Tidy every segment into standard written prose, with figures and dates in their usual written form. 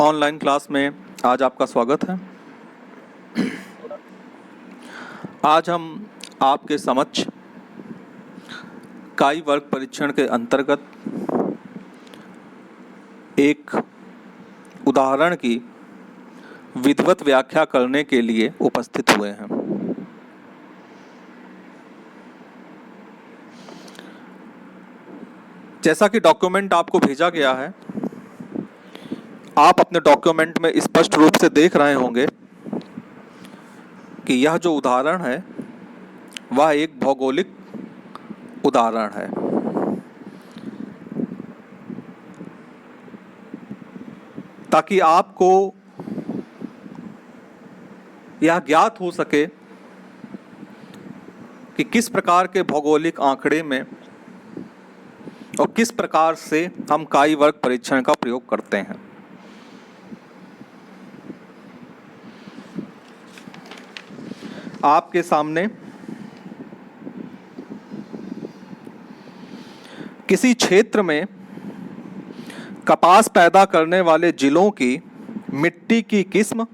Online class में आज आपका स्वागत है। आज हम आपके समक्ष काई वर्ग परीक्षण के अंतर्गत एक उदाहरण की विधिवत व्याख्या करने के लिए उपस्थित हुए हैं। जैसा कि डॉक्यूमेंट आपको भेजा गया है, आप अपने डॉक्यूमेंट में स्पष्ट रूप से देख रहे होंगे कि यह जो उदाहरण है वह एक भौगोलिक उदाहरण है। ताकि आपको यह ज्ञात हो सके कि किस प्रकार के भौगोलिक आंकड़े में और किस प्रकार से हम काई वर्ग परीक्षण का प्रयोग करते हैं। आपके सामने किसी क्षेत्र में कपास पैदा करने वाले जिलों की मिट्टी की किस्म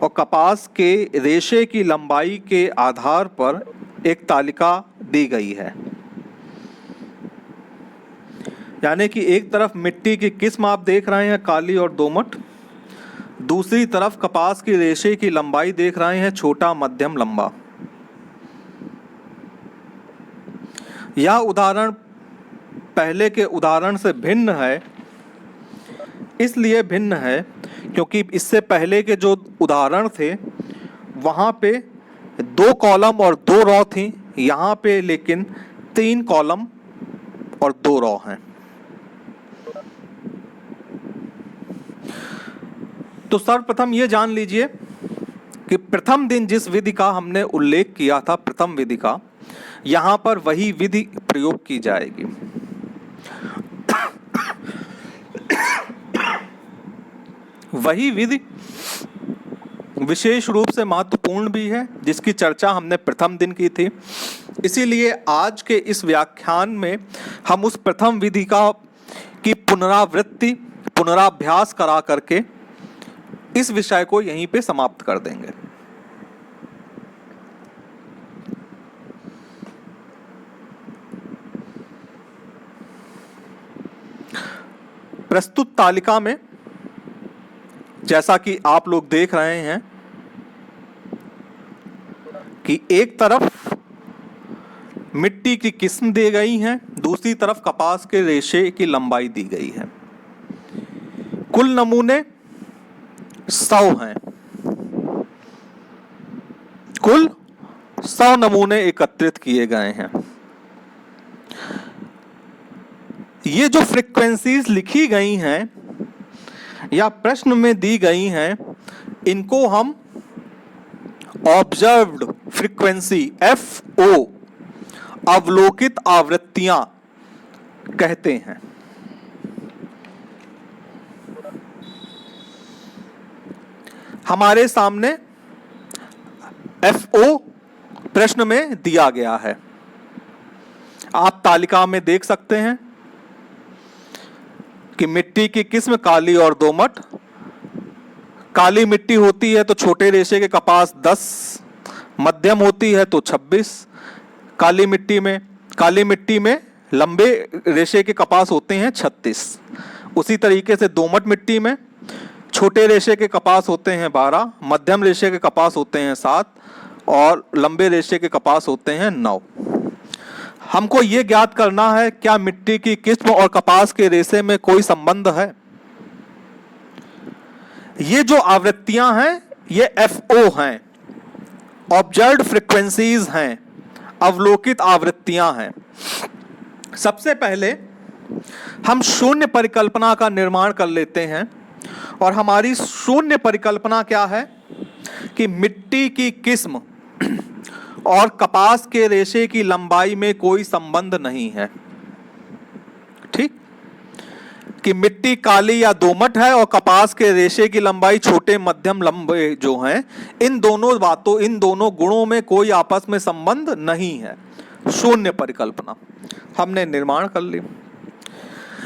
और कपास के रेशे की लंबाई के आधार पर एक तालिका दी गई है। यानी कि एक तरफ मिट्टी की किस्म आप देख रहे हैं काली और दोमट, दूसरी तरफ कपास की रेशे की लंबाई देख रहे हैं छोटा मध्यम लंबा। यह उदाहरण पहले के उदाहरण से भिन्न है। इसलिए भिन्न है क्योंकि इससे पहले के जो उदाहरण थे वहाँ पे 2 कॉलम और 2 रो थी, यहाँ पे लेकिन 3 कॉलम और 2 रो हैं। तो सर्वप्रथम ये जान लीजिए कि प्रथम दिन जिस विधि का हमने उल्लेख किया था, प्रथम विधि का, यहाँ पर वही विधि प्रयोग की जाएगी। वही विधि विशेष रूप से महत्वपूर्ण भी है, जिसकी चर्चा हमने प्रथम दिन की थी। इसीलिए आज के इस व्याख्यान में हम उस प्रथम विधि की पुनराभ्यास करा करके इस विषय को यहीं पे समाप्त कर देंगे। प्रस्तुत तालिका में जैसा कि आप लोग देख रहे हैं कि एक तरफ मिट्टी की किस्म दी गई है, दूसरी तरफ कपास के रेशे की लंबाई दी गई है। कुल नमूने 100 हैं। कुल 100 नमूने एकत्रित किए गए हैं। ये जो फ्रीक्वेंसीज लिखी गई हैं या प्रश्न में दी गई हैं, इनको हम ऑब्जर्व्ड फ्रीक्वेंसी FO अवलोकित आवृत्तियां कहते हैं। हमारे सामने FO प्रश्न में दिया गया है। आप तालिका में देख सकते हैं कि मिट्टी की किस्म काली और दोमट। काली मिट्टी होती है तो छोटे रेशे के कपास 10, मध्यम होती है तो 26। काली मिट्टी में लंबे रेशे के कपास होते हैं 36। उसी तरीके से दोमट मिट्टी में छोटे रेशे के कपास होते हैं 12, मध्यम रेशे के कपास होते हैं 7 और लंबे रेशे के कपास होते हैं 9। हमको ये ज्ञात करना है क्या मिट्टी की किस्म और कपास के रेशे में कोई संबंध है। ये जो आवृत्तियां हैं ये FO हैं, ऑब्जर्व्ड फ्रीक्वेंसीज हैं, अवलोकित आवृत्तियां हैं। सबसे पहले हम शून्य परिकल्पना का निर्माण कर लेते हैं और हमारी शून्य परिकल्पना क्या है कि मिट्टी की किस्म और कपास के रेशे की लंबाई में कोई संबंध नहीं है। ठीक, कि मिट्टी काली या दोमट है और कपास के रेशे की लंबाई छोटे मध्यम लंबे जो हैं, इन दोनों गुणों में कोई आपस में संबंध नहीं है। शून्य परिकल्पना हमने निर्माण कर ली।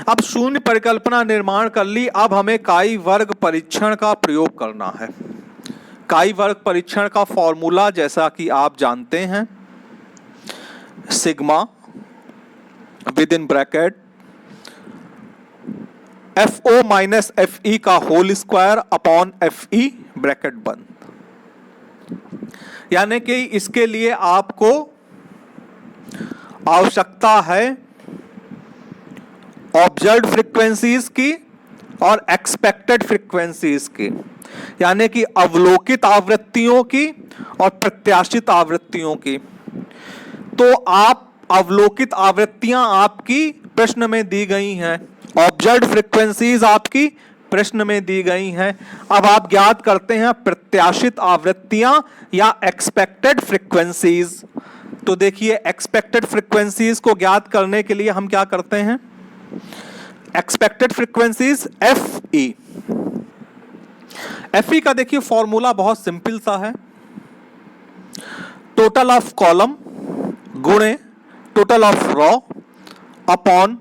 अब शून्य परिकल्पना निर्माण कर ली। अब हमें काई वर्ग परीक्षण का प्रयोग करना है। काई वर्ग परीक्षण का फॉर्मूला जैसा कि आप जानते हैं, sigma within bracket FO minus FE का whole square upon FE bracket बंद। यानी कि इसके लिए आपको आवश्यकता है ऑब्जर्व्ड फ्रीक्वेंसीज की और एक्सपेक्टेड फ्रीक्वेंसीज की, यानी कि अवलोकित आवृत्तियों की और प्रत्याशित आवृत्तियों की। तो आप अवलोकित आवृत्तियां आपकी प्रश्न में दी गई हैं, ऑब्जर्व्ड फ्रीक्वेंसीज आपकी प्रश्न में दी गई हैं। अब आप ज्ञात करते हैं प्रत्याशित आवृत्तियां या एक्सपेक्टेड फ्रीक्वेंसीज। तो देखिए, एक्सपेक्टेड फ्रीक्वेंसीज को ज्ञात करने के लिए हम क्या करते हैं, एक्सपेक्टेड फ्रीक्वेंसीज FE का देखिए फॉर्मूला बहुत सिंपल सा है, टोटल ऑफ कॉलम गुणे total of rho upon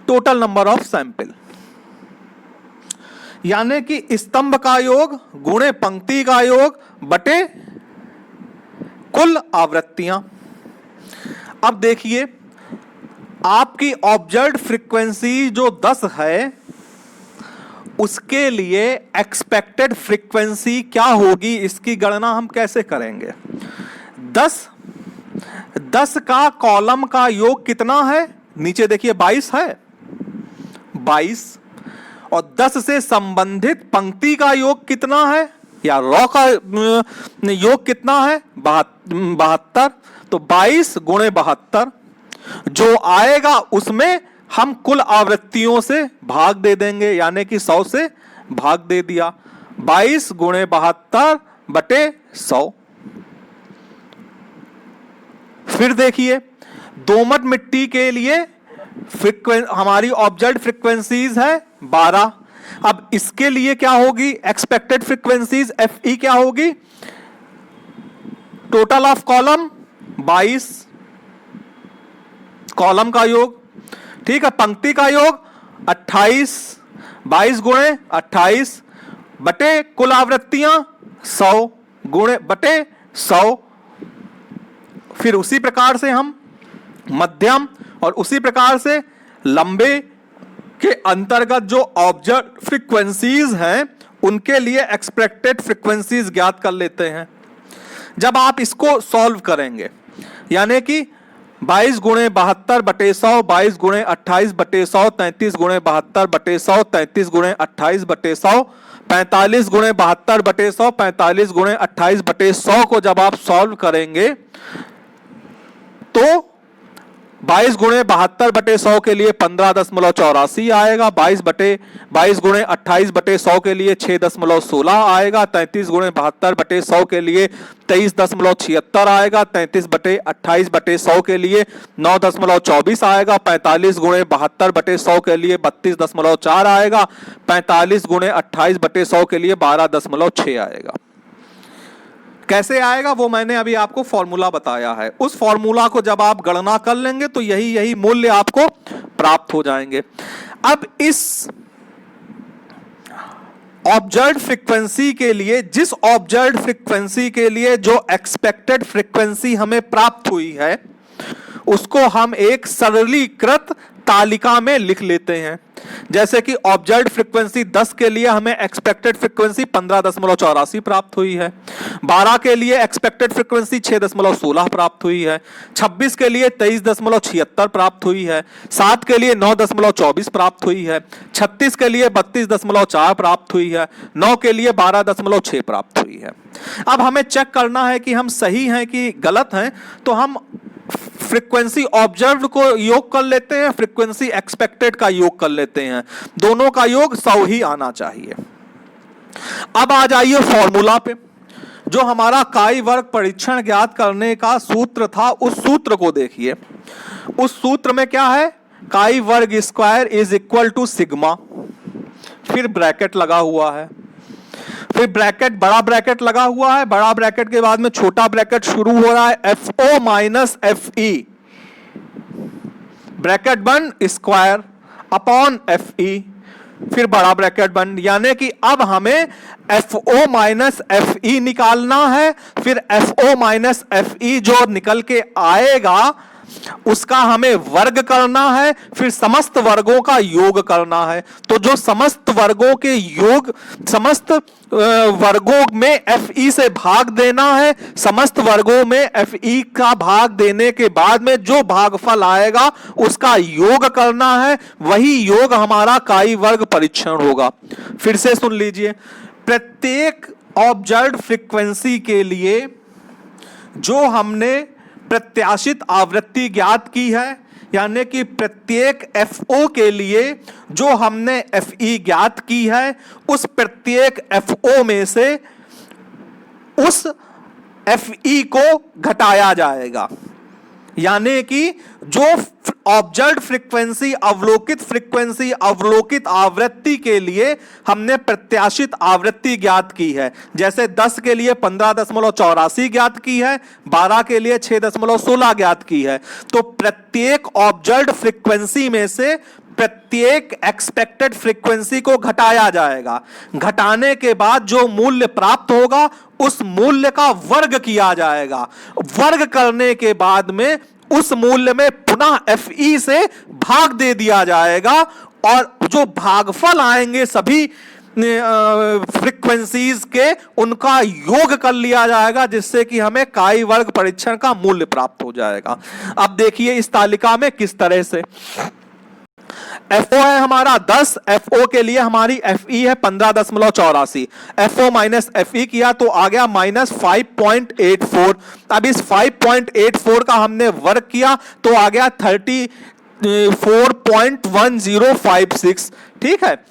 total number of sample. यानी कि स्तंभ का योग गुणे पंक्ति का योग बटे कुल आवृत्तियां। अब देखिए, आपकी ऑब्जर्व्ड फ्रीक्वेंसी जो 10 है, उसके लिए एक्सपेक्टेड फ्रीक्वेंसी क्या होगी, इसकी गणना हम कैसे करेंगे। 10 का कॉलम का योग कितना है, नीचे देखिए 22 है, 22, और 10 से संबंधित पंक्ति का योग कितना है या रो का योग कितना है, 72। तो 22 गुणे 72 जो आएगा उसमें हम कुल आवृत्तियों से भाग दे देंगे, यानी कि 100 से भाग दे दिया। 22 गुणे 72 बटे 100। फिर देखिए, दोमट मिट्टी के लिए हमारी ऑब्जर्व्ड फ्रीक्वेंसीज है 12। अब इसके लिए क्या होगी, एक्सपेक्टेड फ्रीक्वेंसीज FE क्या होगी, टोटल ऑफ कॉलम 22, कॉलम का योग, ठीक है, पंक्ति का योग 28, 22 गुणे 28 बटे कुल आवृत्तियां 100 गुणे बटे 100। फिर उसी प्रकार से हम मध्यम और उसी प्रकार से लंबे के अंतर्गत जो ऑब्जर्व्ड फ्रीक्वेंसीज हैं उनके लिए एक्सपेक्टेड फ्रीक्वेंसीज ज्ञात कर लेते हैं। जब आप इसको सॉल्व करेंगे, यानी कि 22 गुणे 72 बटे 100, 22 गुणे 28 बटे 100, 33 गुणे 72 बटे 100, 33 गुणे 28 बटे 100, 45 गुणे 72 बटे 100, 45 गुणे 28 बटे 100 को जब आप सॉल्व करेंगे तो 22 गुणे 72 बटे 100 के लिए 15.84 आएगा, 22 गुणे 28 बटे 100 के लिए 6.16 आएगा, 33 गुणे 72 बटे 100 के लिए 23.76 आएगा, 33 बटे 28 बटे 100 के लिए 9.24 आएगा, 45 गुणे 72 बटे 100 के लिए 32.4 आएगा, 45 गुणे 28 बटे 100 के लिए 12.6 आएगा। कैसे आएगा वो मैंने अभी आपको फॉर्मूला बताया है। उस फॉर्मूला को जब आप गणना कर लेंगे तो यही मूल्य आपको प्राप्त हो जाएंगे। अब इस ऑब्जर्व्ड फ्रीक्वेंसी के लिए, जिस ऑब्जर्व्ड फ्रीक्वेंसी के लिए जो एक्सपेक्टेड फ्रीक्वेंसी हमें प्राप्त हुई है, उसको हम एक सरलीकृत तालिका में लिख लेते हैं। जैसे कि ऑब्जर्व्ड फ्रीक्वेंसी 10 के लिए हमें एक्सपेक्टेड फ्रीक्वेंसी 15.84 प्राप्त हुई है, 12 के लिए एक्सपेक्टेड फ्रीक्वेंसी 6.16 प्राप्त हुई है, 26 के लिए 23.76 प्राप्त हुई है, 7 के लिए 9.24 प्राप्त हुई है, 36 के लिए 32.4 प्राप्त हुई है, 9 के लिए 12.6 प्राप्त हुई है। अब हमें चेक करना है कि हम सही हैं कि गलत हैं, तो हम फ्रीक्वेंसी ऑब्जर्व्ड को योग कर लेते हैं, फ्रीक्वेंसी एक्सपेक्टेड का योग कर लेते हैं, दोनों का योग 100 ही आना चाहिए। अब आ जाइए फॉर्मूला पे। जो हमारा काई वर्ग परीक्षण ज्ञात करने का सूत्र था, उस सूत्र को देखिए। उस सूत्र में क्या है, काई वर्ग square is equal to sigma, फिर ब्रैकेट लगा हुआ है, फिर ब्रैकेट, बड़ा ब्रैकेट लगा हुआ है, बड़ा ब्रैकेट के बाद में छोटा ब्रैकेट शुरू हो रहा है, FO माइनस FE ब्रैकेट बन स्क्वायर, अपॉन एफ ई, फिर बड़ा ब्रैकेट बंद, यानी कि अब हमें FO माइनस एफ ई निकालना है। फिर FO माइनस एफ ई जो निकल के आएगा उसका हमें वर्ग करना है, फिर समस्त वर्गों का योग करना है। तो जो समस्त वर्गों के योग, समस्त वर्गों में FE से भाग देना है, समस्त वर्गों में FE का भाग देने के बाद में जो भागफल आएगा उसका योग करना है, वही योग हमारा काई वर्ग परीक्षण होगा। फिर से सुन लीजिए, प्रत्येक ऑब्जर्व्ड फ्रीक्वेंसी के लिए जो हमने प्रत्याशित आवृत्ति ज्ञात की है, यानी कि प्रत्येक FO के लिए जो हमने FE ज्ञात की है, उस प्रत्येक FO में से उस FE को घटाया जाएगा। यानी कि जो ऑब्जर्व्ड फ्रीक्वेंसी, अवलोकित आवृत्ति के लिए हमने प्रत्याशित आवृत्ति ज्ञात की है, जैसे 10 के लिए 15.84 ज्ञात की है, 12 के लिए 6.16 ज्ञात की है, तो प्रत्येक ऑब्जर्व्ड फ्रीक्वेंसी में से प्रत्येक एक्सपेक्टेड फ्रीक्वेंसी को घटाया जाएगा। घटाने के बाद जो मूल्य प्राप्त होगा उस मूल्य का वर्ग किया जाएगा। वर्ग करने के बाद में उस मूल्य में पुनः FE से भाग दे दिया जाएगा और जो भागफल आएंगे सभी फ्रीक्वेंसीज के, उनका योग कर लिया जाएगा, जिससे कि हमें काई वर्ग परीक्षण का मूल्य प्राप्त हो जाएगा। अब देखिए इस तालिका में किस तरह से FO है हमारा 10, FO के लिए हमारी FE है 15.84, FO माइनस FE किया तो आ गया माइनस 5.84। अब इस 5.84 का हमने वर्ग किया तो आ गया 34.1056। ठीक है,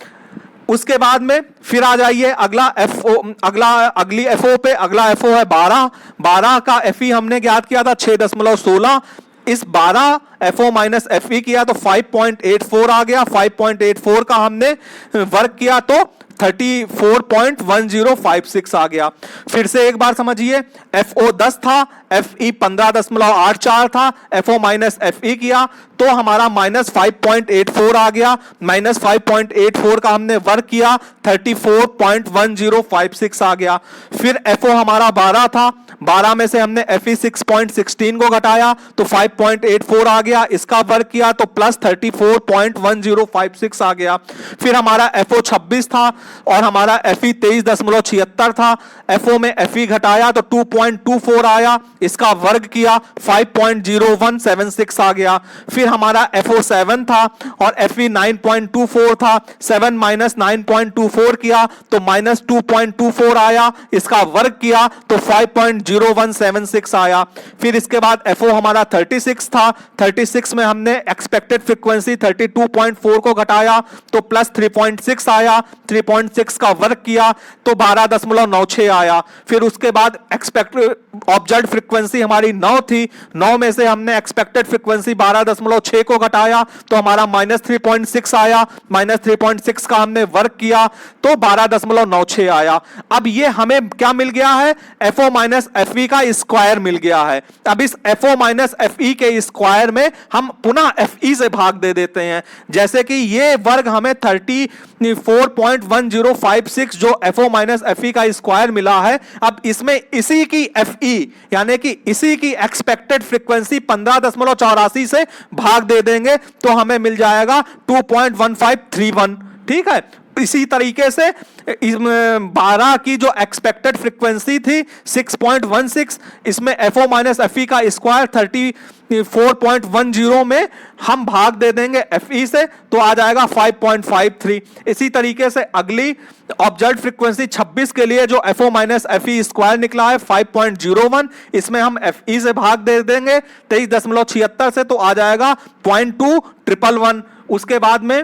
उसके बाद में फिर आ जाइए अगली FO पे। अगला FO है 12 का FE हमने ज्ञात किया था 6.16, इस 12 FO माइनस FE किया तो 5.84 आ गया। 5.84 का हमने वर्ग किया तो 34.1056 आ गया। फिर से एक बार समझिए, FO 10 था, FE 15.84 था, FO माइनस FE किया तो हमारा माइनस 5.84 आ गया। माइनस 5.84 का हमने वर्ग किया 34.1056 आ गया। फिर FO हमारा 12 था, 12 में से हमने FE 6.16 को घटाया तो 5.84 आ गया, इसका वर्ग किया तो प्लस 34.1056 आ गया। फिर हमारा FO 26 था और हमारा FE 23.76 था, FO में FE घटाया तो 2.24 आया, इसका वर्ग किया 5.0176 आ गया। फिर हमारा FO 7 था और FE 9.24 था, 7 माइनस 9.24 किया तो माइनस 2.24 आया, इसका वर्ग किया तो 5.0176 आया। फिर इसके बाद FO हमारा 36 था, 36 में हमने एक्सपेक्टेड फ्रीक्वेंसी 32.4 को घटाया तो प्लस 3.6 आया, 3.6 का वर्ग किया तो 12.96 आया। फिर उसके बाद एक्सपेक्टेड ऑब्जर्व्ड फ्रीक्वेंसी हमारी 9 थी, 9 में से हमने एक्सपेक्टेड फ्रीक्वेंसी 12.6 को घटाया तो हमारा माइनस 3.6 आया, माइनस 3.6 का हमने वर्ग किया तो 12.96 आया। अब ये हमें क्या मिल गया है, FO माइनस FE का स्क्वायर मिल गया है। अब इस FO माइनस FE के स्क्वायर में हम पुनः FE से भाग दे देते हैं, जैसे कि ये वर्ग हमें 34.1056 जो FO माइनस FE का स्क्वायर मिला है, अब इसमें इसी की FE यानी कि इसी की एक्सपेक्टेड फ्रीक्वेंसी 15.84 से भाग दे देंगे तो हमें मिल जाएगा 2.1531। ठीक है, इसी तरीके से 12 की जो एक्सपेक्टेड फ्रीक्वेंसी थी 6.16, इसमें FO माइनस FE का स्क्वायर 34.10 में हम भाग दे देंगे FE से तो आ जाएगा 5.53। इसी तरीके से अगली ऑब्जर्व्ड फ्रीक्वेंसी 26 के लिए जो FO माइनस FE स्क्वायर निकला है 5.01, इसमें हम FE से भाग दे देंगे 23.76 से तो आ जाएगा 0.2111। उसके बाद में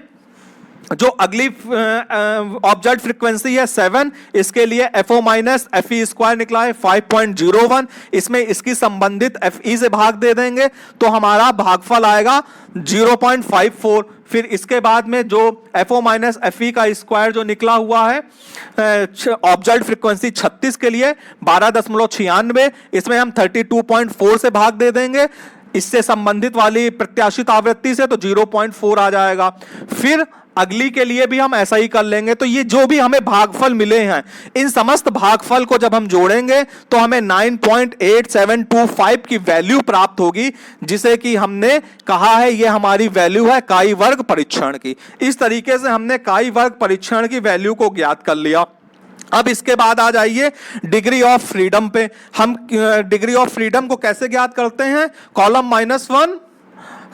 जो अगली ऑब्जर्व्ड फ्रीक्वेंसी है 7, इसके लिए FO माइनस FE स्क्वायर निकला है 5.01, इसमें इसकी संबंधित FE से भाग दे देंगे तो हमारा भागफल आएगा 0.54। फिर इसके बाद में जो FO माइनस FE का स्क्वायर जो निकला हुआ है ऑब्जर्व्ड फ्रीक्वेंसी 36 के लिए 12.96, इसमें हम 32.4 से भाग दे देंगे, इससे संबंधित वाली प्रत्याशित आवृत्ति से तो 0.4 आ जाएगा। फिर अगली के लिए भी हम ऐसा ही कर लेंगे। तो ये जो भी हमें भागफल मिले हैं, इन समस्त भागफल को जब हम जोड़ेंगे तो हमें 9.8725 की वैल्यू प्राप्त होगी, जिसे कि हमने कहा है ये हमारी वैल्यू है काई वर्ग परीक्षण की। इस तरीके से हमने काई वर्ग परीक्षण की वैल्यू को ज्ञात कर लिया। अब इसके बाद आ जाइए डिग्री ऑफ फ्रीडम पे। हम डिग्री ऑफ फ्रीडम को कैसे ज्ञात करते हैं? Column -1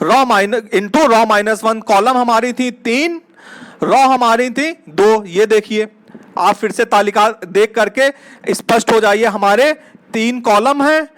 raw into raw -1। Column हमारी थी 3, रॉ हमारी थी 2। ये देखिए, आप फिर से तालिका देख करके स्पष्ट हो जाइए। हमारे 3 कॉलम हैं,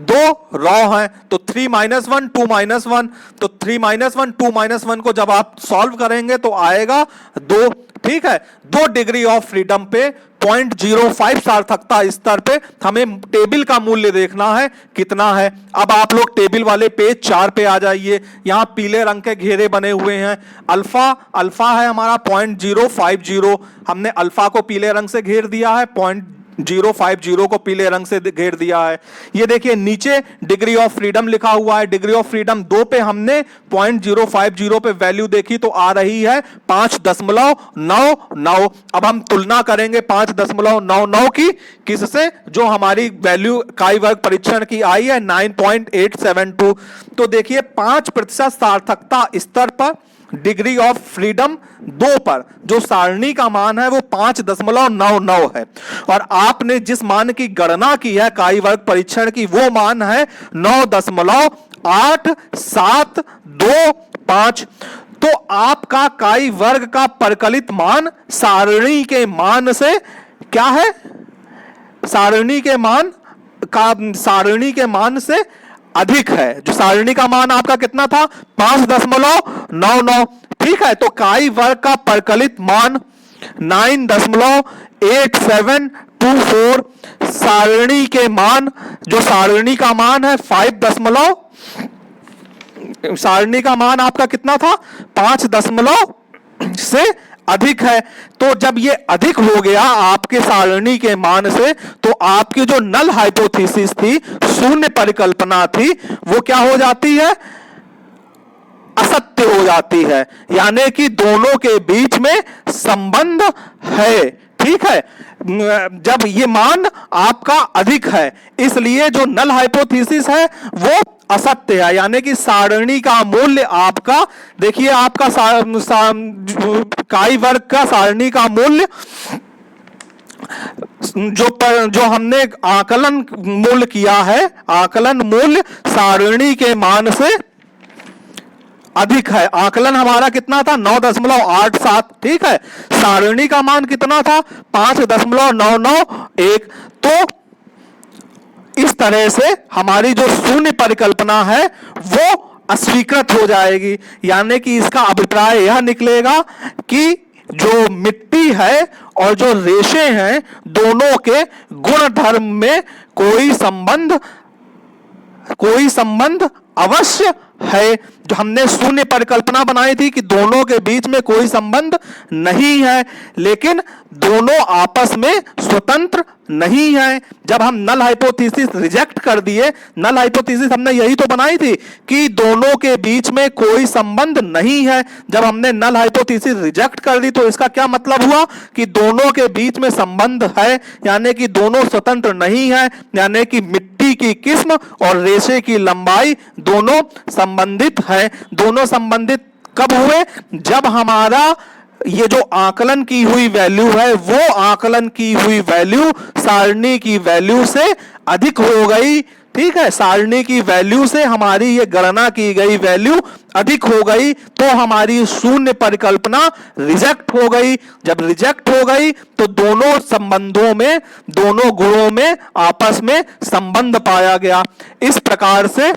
2 रॉ हैं, तो 3 - 1 2 - 1। तो 3 - 1 2 - 1 को जब आप सॉल्व करेंगे तो आएगा 2। ठीक है, 2 डिग्री ऑफ फ्रीडम पे 0.05 सार्थकता स्तर पे हमें टेबल का मूल्य देखना है कितना है। अब आप लोग टेबल वाले पेज 4 पे आ जाइए। यहां पीले रंग के घेरे बने हुए हैं। अल्फा है हमारा 0.050। हमने अल्फा को पीले रंग से घेर दिया है, 0.050 को पीले रंग से घेर दिया है। ये देखिए नीचे डिग्री ऑफ फ्रीडम लिखा हुआ है। डिग्री ऑफ फ्रीडम 2 पे हमने 0.050 पे वैल्यू देखी तो आ रही है 5.99। अब हम तुलना करेंगे 5.99 की किससे? जो हमारी वैल्यू काई वर्ग परीक्षण की आई है 9.872। तो देखिए 5% सार्थकता स्तर पर डिग्री ऑफ फ्रीडम 2 पर जो सारणी का मान है वो 5.99 है। और आपने जिस मान की गणना की है काई वर्ग परीक्षण की, वो मान है 9.8725। तो आपका काई वर्ग का परकलित मान सारणी के मान से क्या है? सारणी के मान से अधिक है। जो सारणी का मान आपका कितना था? 5.99। ठीक है, तो काई वर्ग का परकलित मान 9.8724। सारणी के मान, जो सारणी का मान है 5 सारणी का मान आपका कितना था? 5 से अधिक है। तो जब ये अधिक हो गया आपके सारणी के मान से, तो आपकी जो नल हाइपोथेसिस थी, शून्य परिकल्पना थी, वो क्या हो जाती है? असत्य हो जाती है। यानी कि दोनों के बीच में संबंध है। ठीक है, जब ये मान आपका अधिक है, इसलिए जो नल हाइपोथेसिस है वो असत्य है। यानी कि सारणी का मूल्य आपका, देखिए आपका काई वर्ग का सारणी का मूल्य जो हमने आकलन मूल्य किया है, आकलन मूल्य सारणी के मान से अधिक है। आकलन हमारा कितना था? 9.87। ठीक है, सारणी का मान कितना था? 5.991। तो इस तरह से हमारी जो शून्य परिकल्पना है वो अस्वीकृत हो जाएगी। यानी कि इसका अभिप्राय यह निकलेगा कि जो मिट्टी है और जो रेशे हैं, दोनों के गुण धर्म में कोई संबंध अवश्य है। जो हमने शून्य परिकल्पना बनाई थी कि दोनों के बीच में कोई संबंध नहीं है, लेकिन दोनों आपस में स्वतंत्र नहीं है। जब हम नल हाइपोथेसिस रिजेक्ट कर दिए, नल हाइपोथेसिस हमने यही तो बनाई थी कि दोनों के बीच में कोई संबंध नहीं है। जब हमने नल हाइपोथेसिस रिजेक्ट कर दी तो इसका क्या मतलब हुआ? कि दोनों के बीच में संबंध है, यानी कि दोनों स्वतंत्र नहीं है। यानी कि मिट्टी की किस्म और रेशे की लंबाई दोनों संबंधित है। दोनों संबंधित कब हुए? जब हमारा ये जो आकलन की हुई वैल्यू है, वो आकलन की हुई वैल्यू सारणी की वैल्यू से अधिक हो गई। ठीक है, सारणी की वैल्यू से हमारी ये गणना की गई वैल्यू अधिक हो गई, तो हमारी शून्य परिकल्पना रिजेक्ट हो गई। जब रिजेक्ट हो गई तो दोनों संबंधों में, दोनों गुणों में आपस में संबंध पाया गया। इस प्रकार से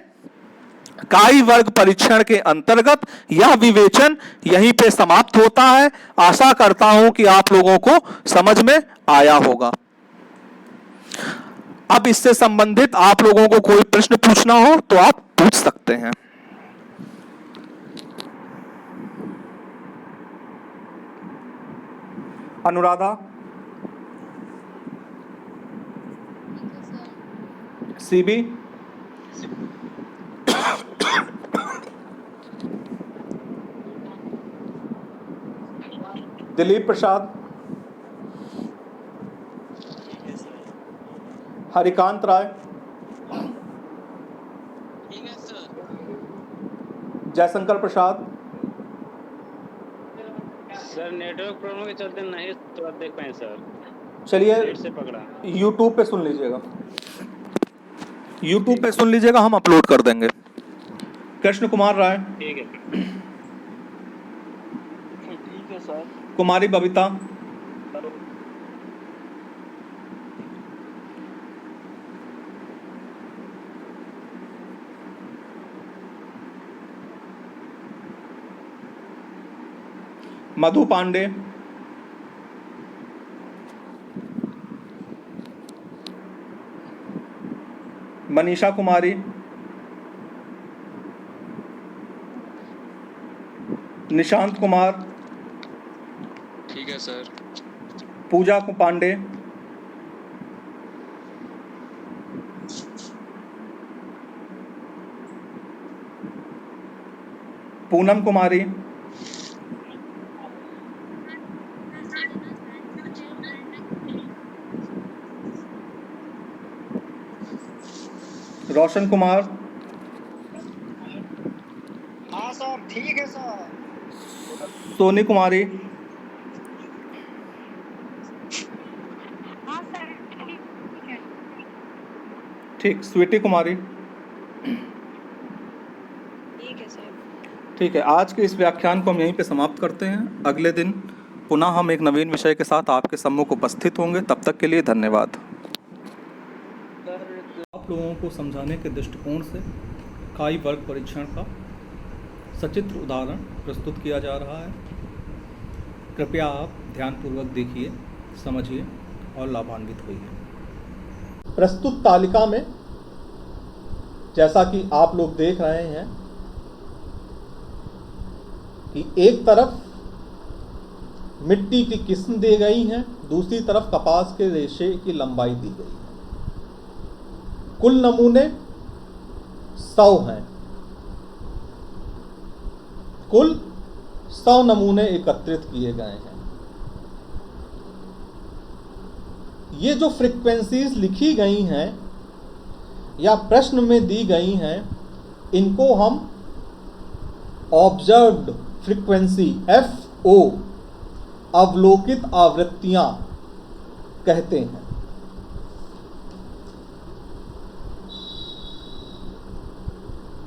काई वर्ग परीक्षण के अंतर्गत यह विवेचन यहीं पे समाप्त होता है। आशा करता हूं कि आप लोगों को समझ में आया होगा। अब इससे संबंधित आप लोगों को कोई प्रश्न पूछना हो तो आप पूछ सकते हैं। अनुराधा, सीबी दिलीप प्रसाद, हरिकांत राय, ठीक है sir. Jaishankar Prasad. Sir network problem के चलते नहीं तो आप देख पाए सर, चलिए नेट से पकड़ा। यूट्यूब पे सुन लीजिएगा, यूट्यूब पे सुन लीजिएगा, हम अपलोड कर देंगे। कृष्ण कुमार राय, ठीक है सर। कुमारी बबीता, मधु पांडे, मनीषा कुमारी, निशांत कुमार, ठीक है सर। पूजा पांडे, पूनम कुमारी, रोशन कुमार, हाँ सर ठीक है सर। सोनी कुमारी, हाँ सर ठीक है। ठीक, स्वीटी कुमारी। ठीक है सर। ठीक है, आज के इस व्याख्यान को हम यहीं पे समाप्त करते हैं। अगले दिन पुनः हम एक नवीन विषय के साथ आपके सम्मुख उपस्थित होंगे। तब तक के लिए धन्यवाद। आप लोगों को समझाने के दृष्टिकोण से काई वर्ग परीक्षण का सचित्र उदाहरण प्रस्तुत किया जा रहा है। कृपया आप ध्यानपूर्वक देखिए, समझिए और लाभान्वित होइए। प्रस्तुत तालिका में जैसा कि आप लोग देख रहे हैं कि एक तरफ मिट्टी की किस्म दी गई है, दूसरी तरफ कपास के रेशे की लंबाई दी गई है। कुल नमूने 100 हैं। कुल 100 नमूने एकत्रित किए गए हैं। ये जो फ्रीक्वेंसीज लिखी गई हैं या प्रश्न में दी गई हैं, इनको हम ऑब्जर्व्ड फ्रीक्वेंसी FO, अवलोकित आवृत्तियां कहते हैं।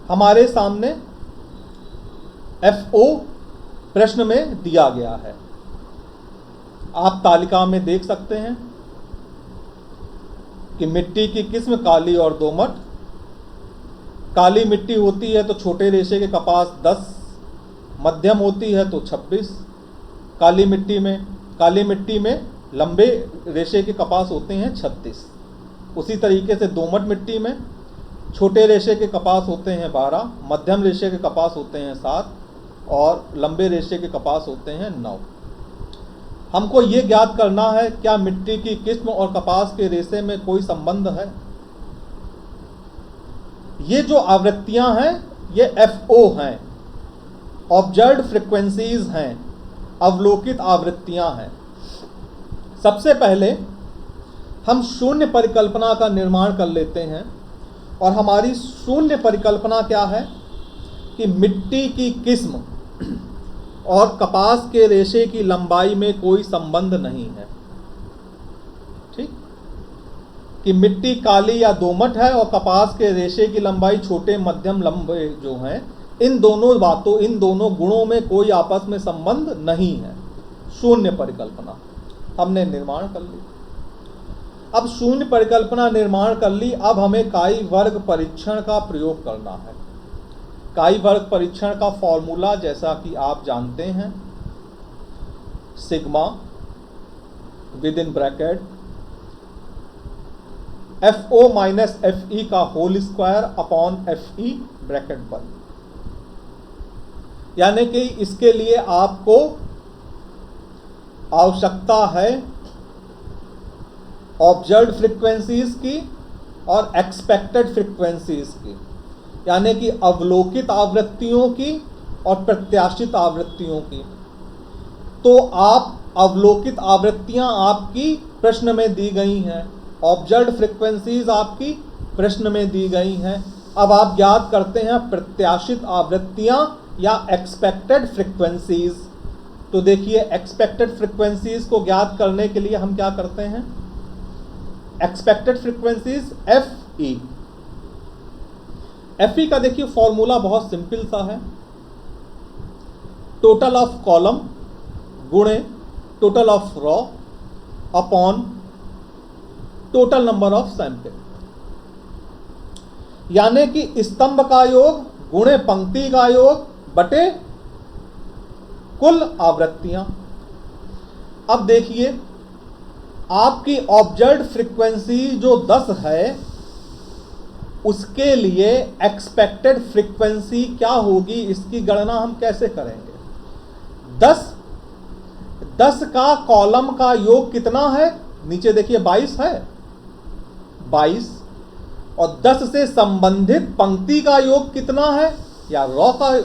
हमारे सामने FO प्रश्न में दिया गया है। आप तालिका में देख सकते हैं कि मिट्टी की किस्म काली और दोमट। काली मिट्टी होती है तो छोटे रेशे के कपास 10, मध्यम होती है तो 26। काली मिट्टी में लंबे रेशे के कपास होते हैं 36। उसी तरीके से दोमट मिट्टी में छोटे रेशे के कपास होते हैं 12, मध्यम रेशे के कपास होते हैं 7 और लंबे रेशे के कपास होते हैं 9। हमको ये ज्ञात करना है क्या मिट्टी की किस्म और कपास के रेशे में कोई संबंध है। ये जो आवृत्तियां हैं ये FO हैं, ऑब्जर्व्ड फ्रीक्वेंसीज हैं, अवलोकित आवृत्तियां हैं। सबसे पहले हम शून्य परिकल्पना का निर्माण कर लेते हैं और हमारी शून्य परिकल्पना क्या है कि मिट्टी की किस्म और कपास के रेशे की लंबाई में कोई संबंध नहीं है। ठीक, कि मिट्टी काली या दोमट है और कपास के रेशे की लंबाई छोटे मध्यम लंबे जो हैं, इन दोनों गुणों में कोई आपस में संबंध नहीं है। शून्य परिकल्पना हमने निर्माण कर ली। अब शून्य परिकल्पना निर्माण कर ली, अब हमें काई वर्ग परीक्षण का प्रयोग करना है। काई वर्ग परीक्षण का फॉर्मूला जैसा कि आप जानते हैं, sigma within bracket FO minus FE का whole square upon FE bracket बंद। यानी कि इसके लिए आपको आवश्यकता है ऑब्जर्व्ड फ्रीक्वेंसीज की और एक्सपेक्टेड फ्रीक्वेंसीज की, यानी कि अवलोकित आवृत्तियों की और प्रत्याशित आवृत्तियों की। तो आप अवलोकित आवृत्तियां आपकी प्रश्न में दी गई हैं, ऑब्जर्व्ड फ्रीक्वेंसीज आपकी प्रश्न में दी गई हैं। अब आप ज्ञात करते हैं प्रत्याशित आवृत्तियां या एक्सपेक्टेड फ्रीक्वेंसीज। तो देखिए एक्सपेक्टेड फ्रीक्वेंसीज को ज्ञात करने के लिए हम क्या करते हैं, एक्सपेक्टेड फ्रीक्वेंसीज एफ ई का देखिए फॉर्मूला बहुत सिंपल सा है, टोटल ऑफ कॉलम गुणे total of raw upon total number of sample, यानी कि स्तंभ का योग गुणे पंक्ति का योग बटे कुल आवृत्तियां। अब देखिए आपकी ऑब्जर्व्ड फ्रीक्वेंसी जो 10 है उसके लिए एक्सपेक्टेड फ्रीक्वेंसी क्या होगी, इसकी गणना हम कैसे करेंगे। 10 का कॉलम का योग कितना है, नीचे देखिए 22 है, 22, और 10 से संबंधित पंक्ति का योग कितना है या रॉ का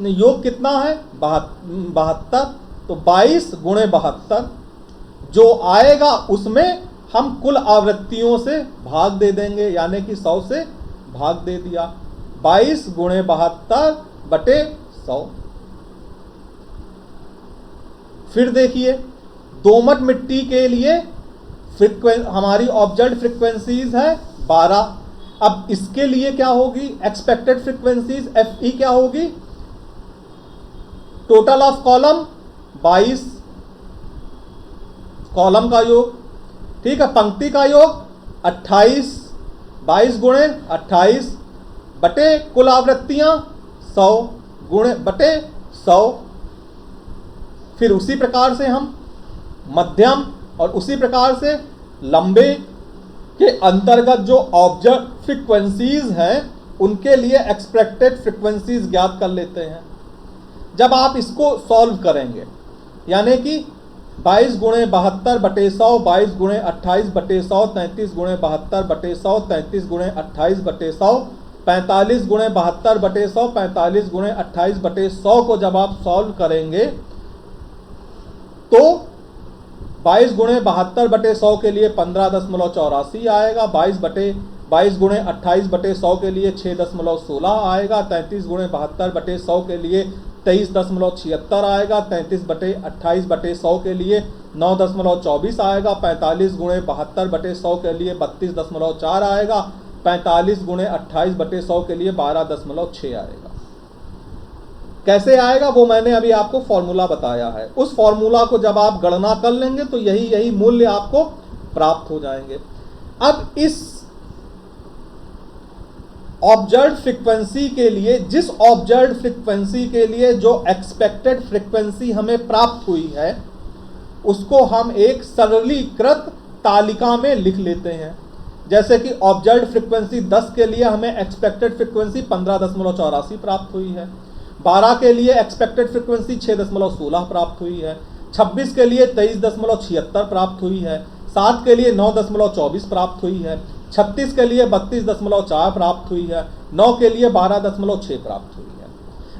योग कितना है 72। तो 22 गुणे 72 जो आएगा उसमें हम कुल आवृत्तियों से भाग दे देंगे, यानी कि 100 से भाग दे दिया। 22 गुणे 72 बटे 100। फिर देखिए दोमट मिट्टी के लिए हमारी ऑब्जर्व्ड फ्रीक्वेंसीज है 12। अब इसके लिए क्या होगी एक्सपेक्टेड फ्रीक्वेंसीज एफ ई क्या होगी, टोटल ऑफ कॉलम 22 कॉलम का योग, ठीक है, पंक्ति का योग 28, 22 गुणे 28 बटे कुल आवृत्तियां 100 गुणे बटे 100। फिर उसी प्रकार से हम मध्यम और उसी प्रकार से लंबे के अंतर्गत जो ऑब्जर्व फ्रीक्वेंसीज हैं उनके लिए एक्सपेक्टेड फ्रीक्वेंसीज ज्ञात कर लेते हैं। जब आप इसको सॉल्व करेंगे यानी कि 22 गुणे 72 बटे 100, 22 गुणे 28 बटे 100, 33 गुणे 72 बटे 100, 33 गुणे 28 बटे 100, 45 गुणे 72 बटे 100, 45 गुणे 28 बटे 100 को जब आप सॉल्व करेंगे तो 22 गुणे 72 बटे 100 के लिए 15.84 आएगा, 22 गुणे 28 बटे 100 के लिए 6.16 आएगा, 33 गुणे 72 बटे 100 के लिए 23.76 आएगा, 33 बटे 28 बटे 100 के लिए 9.24 आएगा, 45 गुणे 72 बटे 100 के लिए 32.4 आएगा, 45 गुणे 28 बटे 100 के लिए 12.6 आएगा। कैसे आएगा वो मैंने अभी आपको फॉर्मूला बताया है। उस फॉर्मूला को जब आप गणना कर लेंगे तो यही मूल्य आपको प्राप्त हो जाएंगे। अब इस ऑब्जर्व्ड फ्रीक्वेंसी के लिए, जिस ऑब्जर्व्ड फ्रीक्वेंसी के लिए जो एक्सपेक्टेड फ्रीक्वेंसी हमें प्राप्त हुई है उसको हम एक सरलीकृत तालिका में लिख लेते हैं। जैसे कि ऑब्जर्व्ड फ्रीक्वेंसी 10 के लिए हमें एक्सपेक्टेड फ्रीक्वेंसी 15.84 प्राप्त हुई है, 12 के लिए एक्सपेक्टेड फ्रीक्वेंसी 6.16 प्राप्त हुई है, 26 के लिए 23.76 प्राप्त हुई है, 7 के लिए 9.24 प्राप्त हुई है, 36 के लिए 32.4 प्राप्त हुई है, 9 के लिए 12.6 प्राप्त हुई है।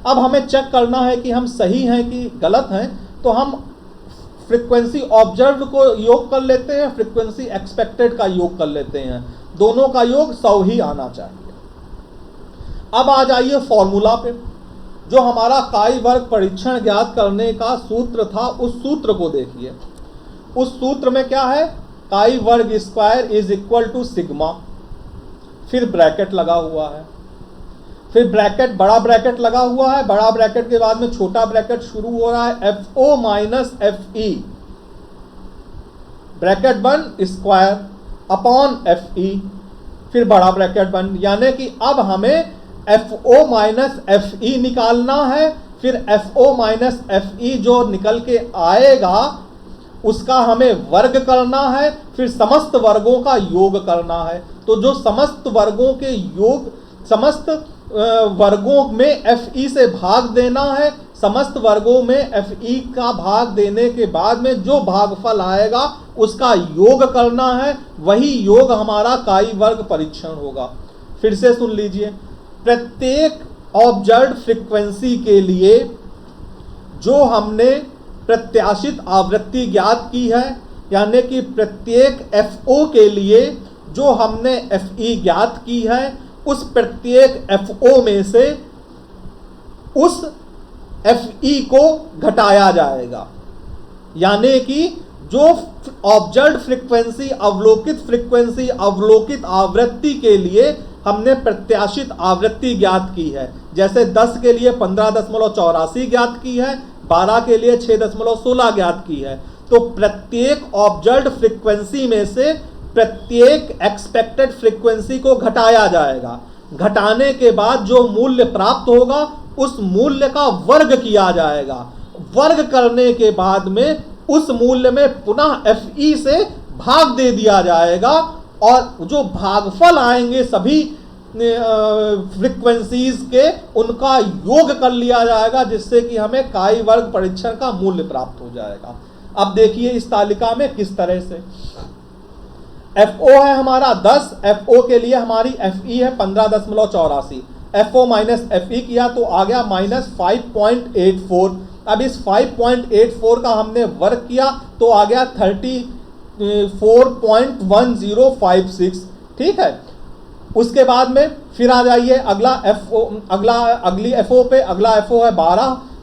अब हमें चेक करना है कि हम सही हैं कि गलत हैं, तो हम फ्रीक्वेंसी ऑब्जर्व्ड को योग कर लेते हैं, फ्रीक्वेंसी एक्सपेक्टेड का योग कर लेते हैं, दोनों का योग 100 ही आना चाहिए। अब आ जाइए फॉर्मूला पे। जो हमारा काई वर्ग परीक्षण ज्ञात करने का सूत्र था उस सूत्र को देखिए। उस सूत्र में क्या है, काई वर्ग square is equal to sigma, फिर ब्रैकेट लगा हुआ है, फिर ब्रैकेट बड़ा ब्रैकेट लगा हुआ है, बड़ा ब्रैकेट के बाद में छोटा ब्रैकेट शुरू हो रहा है F O minus F E, bracket बंद स्क्वायर अपॉन एफ ई, फिर बड़ा ब्रैकेट बंद, यानी कि अब हमें F O minus F E निकालना है। फिर F O minus F E जो निकल के आएगा उसका हमें वर्ग करना है, फिर समस्त वर्गों का योग करना है। तो जो समस्त वर्गों के योग, समस्त वर्गों में एफ ई से भाग देना है, समस्त वर्गों में एफ ई का भाग देने के बाद में जो भागफल आएगा उसका योग करना है, वही योग हमारा काई वर्ग परीक्षण होगा। फिर से सुन लीजिए, प्रत्येक ऑब्जर्व्ड फ्रीक्वेंसी के लिए जो हमने प्रत्याशित आवृत्ति ज्ञात की है, यानी कि प्रत्येक FO के लिए जो हमने FE ज्ञात की है उस प्रत्येक FO में से उस FE को घटाया जाएगा। यानी कि जो ऑब्जर्व्ड फ्रीक्वेंसी, अवलोकित फ्रीक्वेंसी, अवलोकित आवृत्ति के लिए हमने प्रत्याशित आवृत्ति ज्ञात की है, जैसे 10 के लिए 15.84 ज्ञात की है, 12 के लिए 6.16 ज्ञात की है, तो प्रत्येक ऑब्जर्व्ड फ्रीक्वेंसी में से प्रत्येक एक्सपेक्टेड फ्रीक्वेंसी को घटाया जाएगा। घटाने के बाद जो मूल्य प्राप्त होगा उस मूल्य का वर्ग किया जाएगा। वर्ग करने के बाद में उस मूल्य में पुनः FE से भाग दे दिया जाएगा और जो भागफल आएंगे सभी फ्रीक्वेंसीज के उनका योग कर लिया जाएगा, जिससे कि हमें काई वर्ग परीक्षण का मूल्य प्राप्त हो जाएगा। अब देखिए इस तालिका में किस तरह से FO है हमारा 10, FO के लिए हमारी FE है 15.84, FO माइनस FE किया तो आ गया -5.84। अब इस 5.84 का हमने वर्ग किया तो आ गया 34.1056। ठीक है, उसके बाद में फिर आ जाइए अगली FO पे। अगला FO है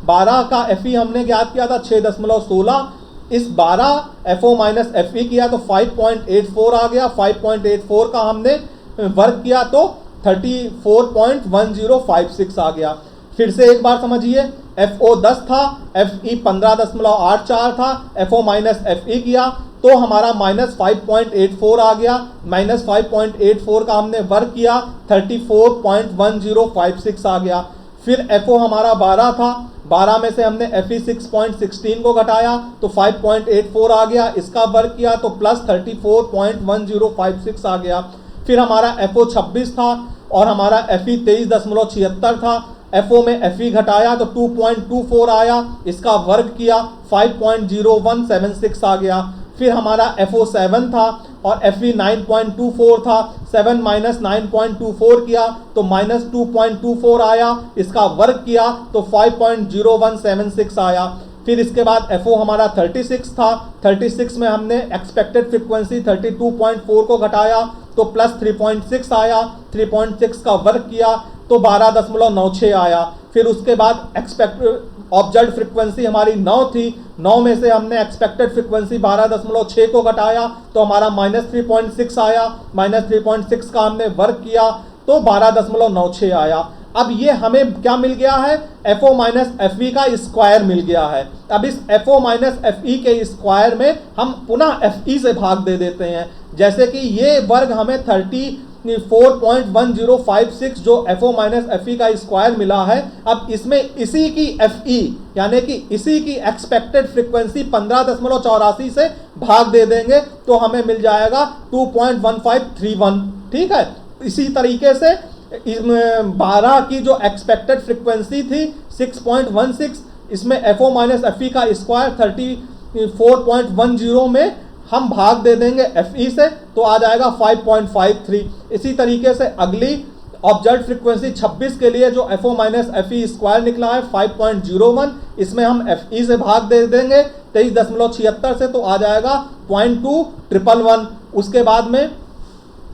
12 का FE हमने ज्ञात किया था 6.16। इस 12 FO माइनस FE किया तो 5.84 आ गया। 5.84 का हमने वर्ग किया तो 34.1056 आ गया। फिर से एक बार समझिए, FO 10 था, FE 15.84 था, FO माइनस FE किया तो हमारा -5.84 आ गया। -5.84 का हमने वर्ग किया 34.1056 आ गया। फिर FO हमारा 12 था, 12 में से हमने FE 6.16 को घटाया तो 5.84 आ गया, इसका वर्ग किया तो प्लस 34.1056 आ गया। फिर हमारा FO 26 था और हमारा FE 23.76 था, FO में FE घटाया तो 2.24 आया, इसका वर्ग किया 5.0176 आ गया। फिर हमारा FO 7 था और FE 9.24 था, 7 माइनस 9.24 किया तो -2.24 आया, इसका वर्ग किया तो 5.0176 आया। फिर इसके बाद FO हमारा 36 था, 36 में हमने एक्सपेक्टेड फ्रीक्वेंसी 32.4 को घटाया तो प्लस 3.6 आया, 3.6 का वर्ग किया तो 12.96 आया। फिर उसके बाद एक्सपेक्टेड ऑब्जर्व्ड फ्रीक्वेंसी हमारी 9 थी, 9 में से हमने एक्सपेक्टेड फ्रीक्वेंसी 12.6 को घटाया तो हमारा -3.6 आया, -3.6 का हमने वर्ग किया तो 12.96 आया। अब ये हमें क्या मिल गया है, FO माइनस FE का स्क्वायर मिल गया है। अब इस FO माइनस FE के स्क्वायर में हम पुनः FE से भाग दे देते हैं, जैसे कि ये वर्ग हमें 34.1056 जो FO माइनस FE का स्क्वायर मिला है। अब इसमें इसी की FE यानी कि इसी की एक्सपेक्टेड फ्रीक्वेंसी 15.84 से भाग दे देंगे तो हमें मिल जाएगा 2.1531। ठीक है, इसी तरीके से 12 की जो एक्सपेक्टेड फ्रीक्वेंसी थी 6.16, इसमें FO माइनस FE का स्क्वायर 34.10 में हम भाग दे देंगे FE से तो आ जाएगा 5.53। इसी तरीके से अगली ऑब्जर्व फ्रीक्वेंसी 26 के लिए जो FO माइनस FE स्क्वायर निकला है 5.01, इसमें हम FE से भाग दे देंगे 23.76 से तो आ जाएगा 0.2111। उसके बाद में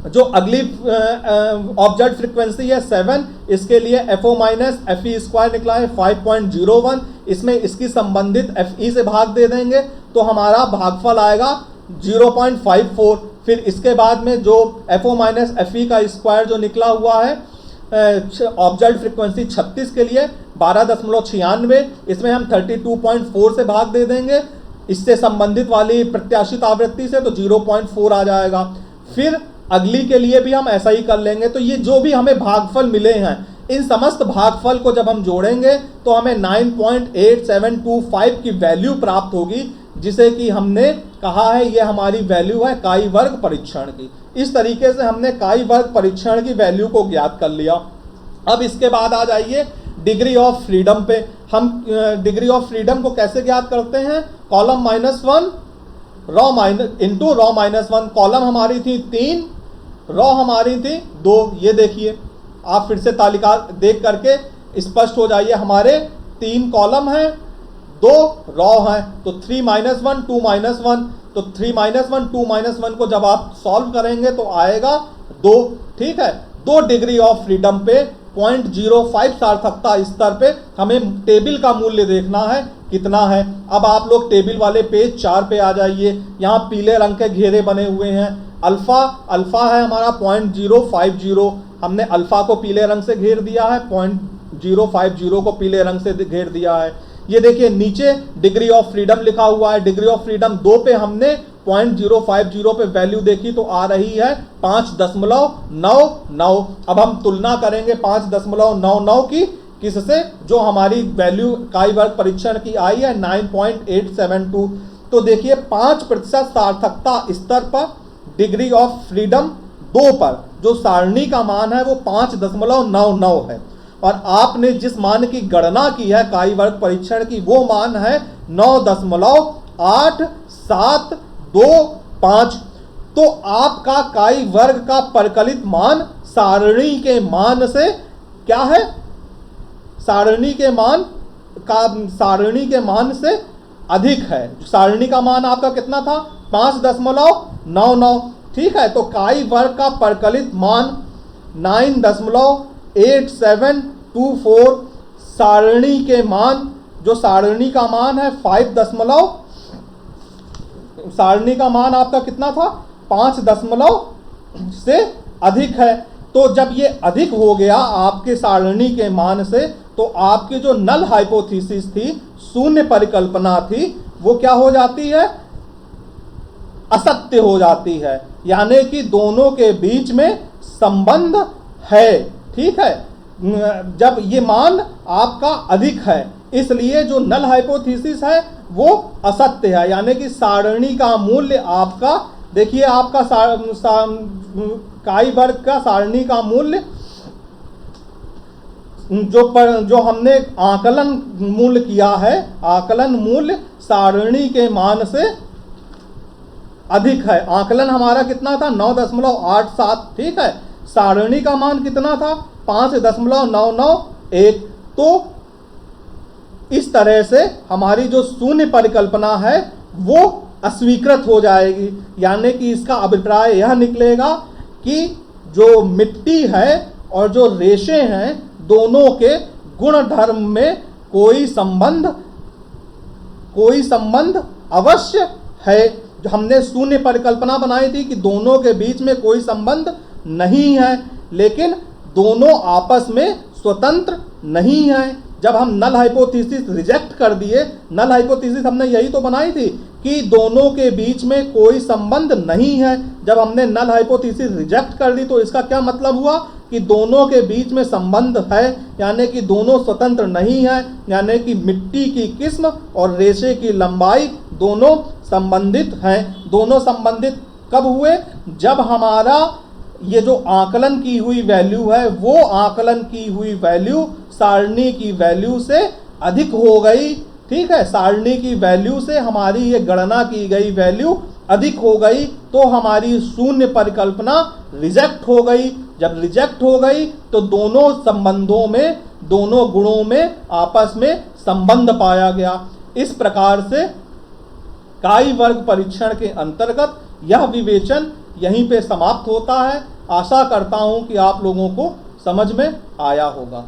जो अगली ऑब्जर्व फ्रीक्वेंसी है 7, इसके लिए FO माइनस FE स्क्वायर निकला है 5.01, इसमें इसकी संबंधित FE से भाग दे देंगे तो हमारा भागफल आएगा 0.54। फिर इसके बाद में जो FO माइनस FE का स्क्वायर जो निकला हुआ है ऑब्जर्व फ्रीक्वेंसी 36 के लिए 12.96, इसमें हम 32.4 से भाग दे देंगे इससे संबंधित वाली प्रत्याशित आवृत्ति से तो 0.4 आ जाएगा। फिर अगली के लिए भी हम ऐसा ही कर लेंगे। तो ये जो भी हमें भागफल मिले हैं इन समस्त भागफल को जब हम जोड़ेंगे तो हमें 9.8725 की वैल्यू प्राप्त होगी, जिसे कि हमने कहा है ये हमारी वैल्यू है काई वर्ग परीक्षण की। इस तरीके से हमने काई वर्ग परीक्षण की वैल्यू को ज्ञात कर लिया। अब इसके बाद आ जाइए डिग्री ऑफ फ्रीडम पे। हम डिग्री ऑफ फ्रीडम को कैसे ज्ञात करते हैं, column -1 raw into raw -1। Column हमारी थी 3, रॉ हमारी थी 2। ये देखिए आप फिर से तालिका देख करके स्पष्ट हो जाइए, हमारे 3 कॉलम हैं, दो रॉ हैं, तो 3 - 1 2 - 1, तो 3 - 1 2 - 1 को जब आप सॉल्व करेंगे तो आएगा 2। ठीक है, 2 डिग्री ऑफ फ्रीडम पे 0.05 सार्थकता स्तर पे हमें टेबल का मूल्य देखना है कितना है। अब आप लोग टेबल वाले पेज 4 पे आ जाइए। यहाँ पीले रंग के घेरे बने हुए हैं। अल्फा है हमारा 0.050, हमने अल्फा को पीले रंग से घेर दिया है, 0.050 को पीले रंग से घेर दिया है। ये देखिए नीचे डिग्री ऑफ फ्रीडम लिखा हुआ है। डिग्री ऑफ फ्रीडम 2 पे हमने 0.050 पे वैल्यू देखी तो आ रही है 5.99। अब हम तुलना करेंगे 5.99 की किससे, जो हमारी वैल्यू काई वर्ग परीक्षण की आई है 9.872। तो देखिए 5% सार्थकता स्तर पर डिग्री ऑफ फ्रीडम 2 पर जो सारणी का मान है वो 5.99 है, और आपने जिस मान की गणना की है काई वर्ग परीक्षण की वो मान है 9.8725। तो आपका काई वर्ग का परिकलित मान सारणी के मान से क्या है, सारणी के मान से अधिक है। सारणी का मान आपका कितना था 5.99। ठीक है, तो काई वर्ग का परिकलित मान 9.8724। सारणी के मान, जो सारणी का मान है 5 सारणी का मान आपका कितना था 5 से अधिक है। तो जब ये अधिक हो गया आपके सारणी के मान से, तो आपकी जो नल हाइपोथेसिस थी, शून्य परिकल्पना थी, वो क्या हो जाती है, असत्य हो जाती है। यानी कि दोनों के बीच में संबंध है। ठीक है, जब ये मान आपका अधिक है, इसलिए जो नल हाइपोथेसिस है वो असत्य है। यानी कि सारणी का मूल्य आपका, देखिए आपका काई वर्ग का सारणी का मूल्य जो हमने आकलन मूल्य किया है, आकलन मूल्य सारणी के मान से अधिक है। आकलन हमारा कितना था 9.87। ठीक है, सारणी का मान कितना था 5.991। तो इस तरह से हमारी जो शून्य परिकल्पना है वो अस्वीकृत हो जाएगी। यानी कि इसका अभिप्राय यह निकलेगा कि जो मिट्टी है और जो रेशे हैं दोनों के गुण धर्म में कोई संबंध अवश्य है। जो हमने शून्य परिकल्पना बनाई थी कि दोनों के बीच में कोई संबंध नहीं है, लेकिन दोनों आपस में स्वतंत्र नहीं है। जब हम नल हाइपोथेसिस रिजेक्ट कर दिए, नल हाइपोथेसिस हमने यही तो बनाई थी कि दोनों के बीच में कोई संबंध नहीं है। जब हमने नल हाइपोथेसिस रिजेक्ट कर दी तो इसका क्या मतलब हुआ कि दोनों के बीच में संबंध है, यानी कि दोनों स्वतंत्र नहीं है। यानी कि मिट्टी की किस्म और रेशे की लंबाई दोनों संबंधित हैं। दोनों संबंधित कब हुए, जब हमारा ये जो आकलन की हुई वैल्यू है वो आकलन की हुई वैल्यू सारणी की वैल्यू से अधिक हो गई। ठीक है, सारणी की वैल्यू से हमारी ये गणना की गई वैल्यू अधिक हो गई, तो हमारी शून्य परिकल्पना रिजेक्ट हो गई। जब रिजेक्ट हो गई तो दोनों संबंधों में, दोनों गुणों में आपस में संबंध पाया गया। इस प्रकार से काई वर्ग परीक्षण के अंतर्गत यह विवेचन यहीं पे समाप्त होता है। आशा करता हूं कि आप लोगों को समझ में आया होगा।